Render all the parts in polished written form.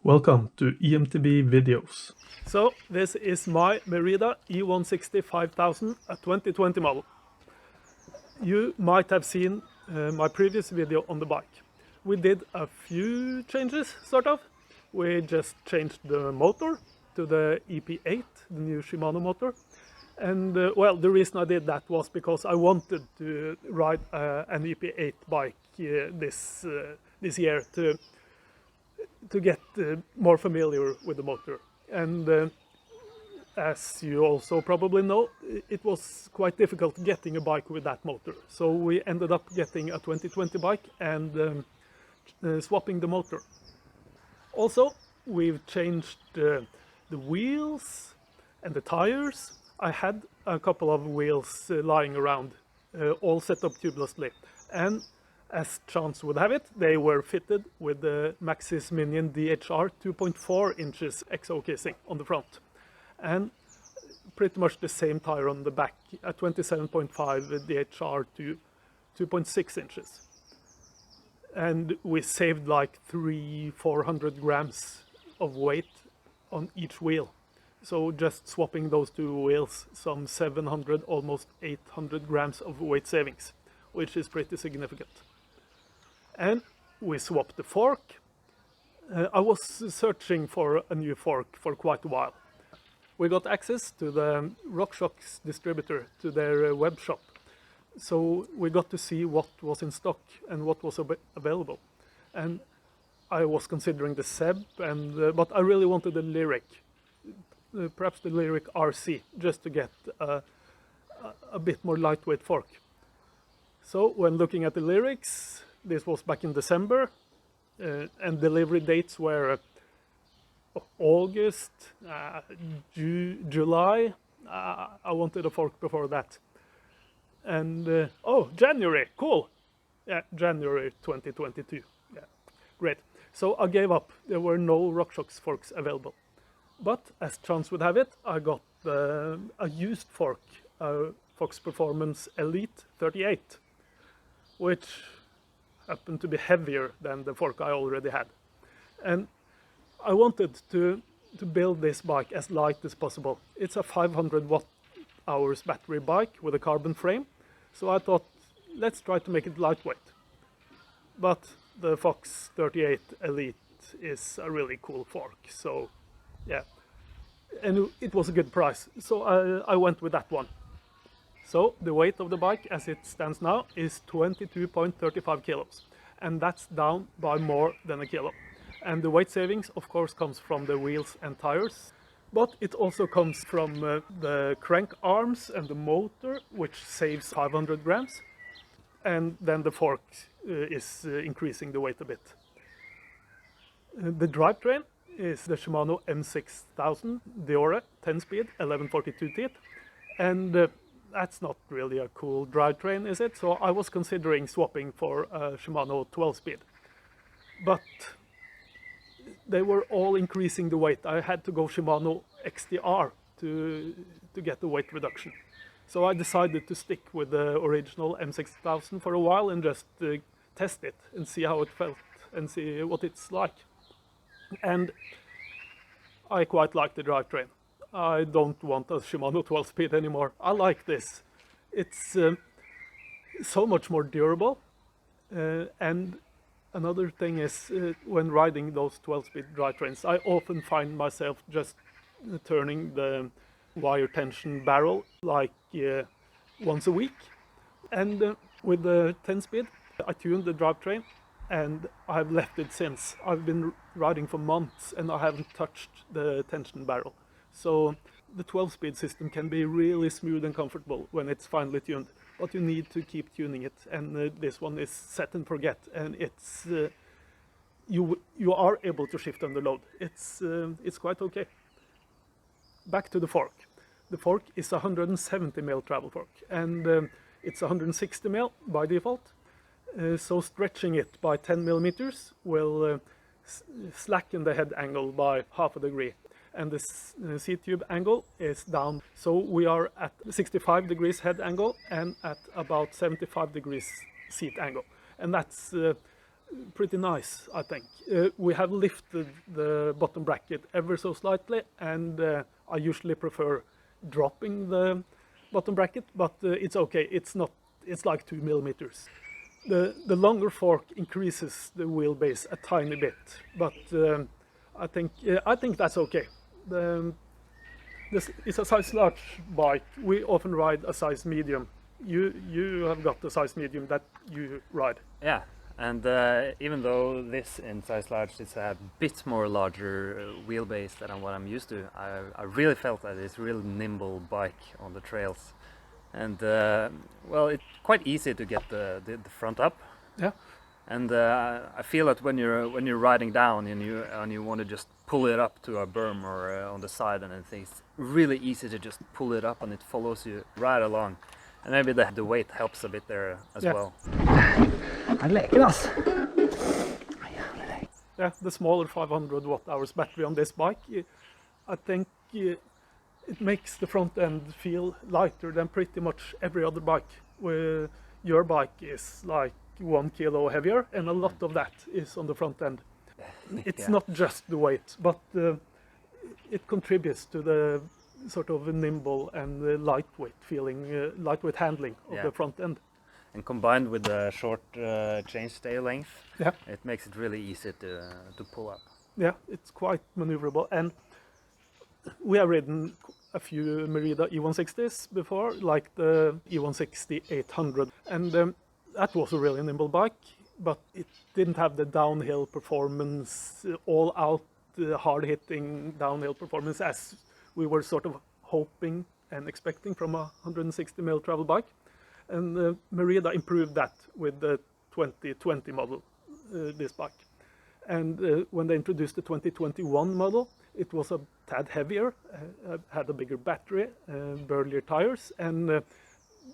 Welcome to EMTB videos. So this is my Merida eOne-Sixty 5000, a 2020 model. You might have seen my previous video on the bike. We did a few changes, sort of. We just changed the motor to the EP8, the new Shimano motor. And well, the reason I did that was because I wanted to ride an EP8 bike this year to get more familiar with the motor. And as you also probably know, it was quite difficult getting a bike with that motor. So we ended up getting a 2020 bike and swapping the motor. Also, we've changed the wheels and the tires. I had a couple of wheels lying around, all set up tubelessly. And as chance would have it, they were fitted with the Maxxis Minion DHR 2.4 inches XO casing on the front. And pretty much the same tire on the back, a 27.5 DHR to 2.6 inches. And we saved like 300-400 grams of weight on each wheel. So just swapping those two wheels, some 700, almost 800 grams of weight savings, which is pretty significant. And we swapped the fork. I was searching for a new fork for quite a while. We got access to the RockShox distributor, to their web shop. So we got to see what was in stock and what was available. And I was considering the Seb, but I really wanted the Lyric, perhaps the Lyric RC, just to get a bit more lightweight fork. So when looking at the Lyrics, this was back in December, and delivery dates were August, July. I wanted a fork before that. And oh, January, cool. Yeah, January 2022. Yeah, great. So I gave up. There were no RockShox forks available. But as chance would have it, I got a used fork, Fox Performance Elite 38, which happened to be heavier than the fork I already had. And I wanted to build this bike as light as possible. It's a 500 watt-hours battery bike with a carbon frame. So I thought, let's try to make it lightweight. But the Fox 38 Elite is a really cool fork. So yeah, and it was a good price. So I went with that one. So the weight of the bike as it stands now is 22.35 kilos, and that's down by more than a kilo. And the weight savings, of course, comes from the wheels and tires, but it also comes from the crank arms and the motor, which saves 500 grams, and then the fork is increasing the weight a bit. The drivetrain is the Shimano M6000 Deore 10-speed 1142 teeth, and that's not really a cool drivetrain, is it? So I was considering swapping for a Shimano 12-speed. But they were all increasing the weight. I had to go Shimano XTR to get the weight reduction. So I decided to stick with the original M6000 for a while and just test it and see how it felt and see what it's like. And I quite like the drivetrain. I don't want a Shimano 12-speed anymore. I like this. It's so much more durable. And another thing is, when riding those 12-speed drivetrains, I often find myself just turning the wire tension barrel like once a week. And with the 10-speed, I tuned the drivetrain and I've left it since. I've been riding for months and I haven't touched the tension barrel. So the 12-speed system can be really smooth and comfortable when it's finally tuned, but you need to keep tuning it. And this one is set and forget, and it's you are able to shift under load. It's quite okay. Back to the fork. The fork is a 170 mil travel fork, and it's 160 mil by default. So stretching it by 10 millimeters will slacken the head angle by half a degree. And the seat tube angle is down. So we are at 65 degrees head angle and at about 75 degrees seat angle. And that's pretty nice, I think. We have lifted the bottom bracket ever so slightly, and I usually prefer dropping the bottom bracket, but it's okay. It's not. It's like 2 millimeters. The longer fork increases the wheelbase a tiny bit, but I think that's okay. This is a size large bike. We often ride a size medium. You have got the size medium that you ride. Yeah, and even though this in size large is a bit more larger wheelbase than what I'm used to, I really felt that it's a real nimble bike on the trails. And well, it's quite easy to get the front up. Yeah. And I feel that when you're riding down and you want to just pull it up to a berm or on the side and anything, it's really easy to just pull it up and it follows you right along. And maybe the weight helps a bit there as well. Yeah, the smaller 500 watt-hours battery on this bike, I think it makes the front end feel lighter than pretty much every other bike. Where your bike is like 1 kilo heavier, and a lot of that is on the front end. It's not just the weight, but it contributes to the sort of nimble and lightweight feeling, lightweight handling of the front end. And combined with the short chainstay length, yeah, it makes it really easy to pull up. Yeah, it's quite maneuverable. And we have ridden a few Merida E160s before, like the eOne-Sixty 800. And that was a really nimble bike, but it didn't have the downhill performance, all-out, hard-hitting downhill performance as we were sort of hoping and expecting from a 160mm travel bike. And Merida improved that with the 2020 model, this bike. And when they introduced the 2021 model, it was a tad heavier, had a bigger battery, burlier tires, and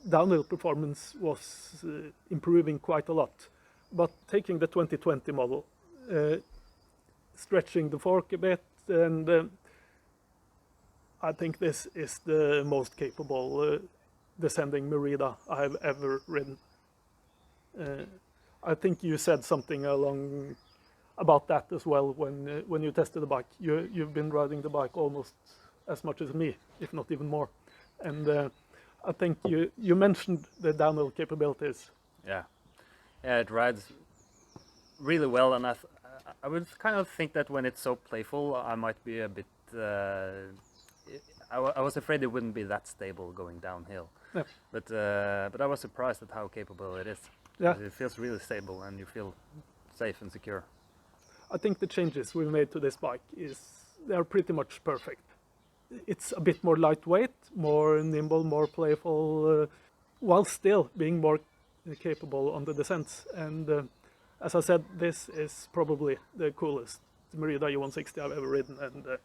downhill performance was improving quite a lot. But taking the 2020 model, stretching the fork a bit, and I think this is the most capable descending Merida I've ever ridden. I think you said something about that as well when you tested the bike. You've been riding the bike almost as much as me, if not even more. And I think you mentioned the downhill capabilities. Yeah, it rides really well, and I would kind of think that when it's so playful, I might be a bit. I was afraid it wouldn't be that stable going downhill. Yeah. But I was surprised at how capable it is. Yeah. It feels really stable, and you feel safe and secure. I think the changes we've made to this bike they're pretty much perfect. It's a bit more lightweight, more nimble, more playful, while still being more capable on the descents. And as I said, this is probably the coolest Merida E160 I've ever ridden. And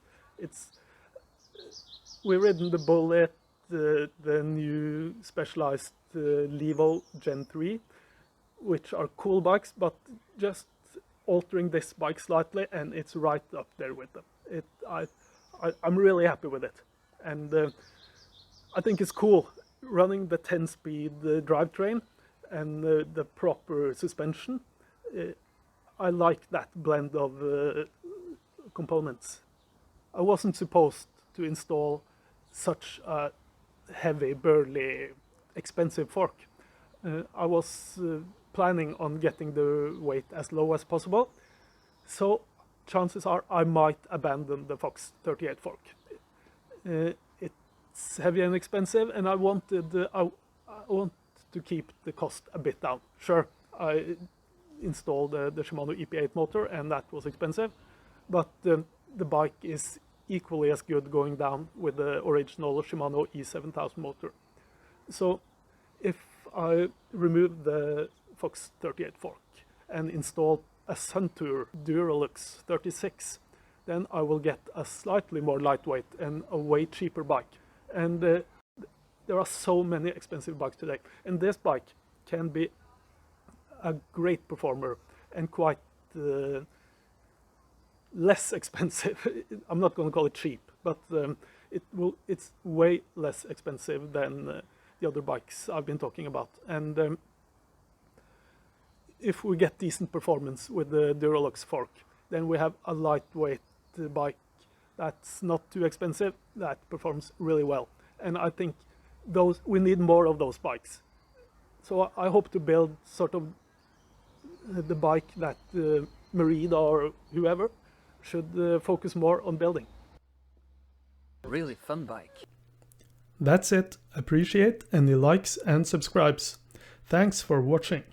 we've ridden the Bullet, the new Specialized Levo Gen 3, which are cool bikes, but just altering this bike slightly, and it's right up there with them. I'm really happy with it, and I think it's cool running the 10-speed drivetrain and the proper suspension. I like that blend of components. I wasn't supposed to install such a heavy, burly, expensive fork. I was planning on getting the weight as low as possible, so chances are I might abandon the Fox 38 fork. It's heavy and expensive, and I want to keep the cost a bit down. Sure, I installed the Shimano EP8 motor, and that was expensive, but the bike is equally as good going down with the original Shimano E7000 motor. So if I remove the Fox 38 fork and install a Suntour Duralux 36, then I will get a slightly more lightweight and a way cheaper bike. And there are so many expensive bikes today, and this bike can be a great performer and quite less expensive. I'm not going to call it cheap, but it's way less expensive than the other bikes I've been talking about. And if we get decent performance with the Duralux fork, then we have a lightweight bike that's not too expensive, that performs really well. And I think we need more of those bikes. So I hope to build sort of the bike that Merida or whoever should focus more on building. Really fun bike. That's it. Appreciate any likes and subscribes. Thanks for watching.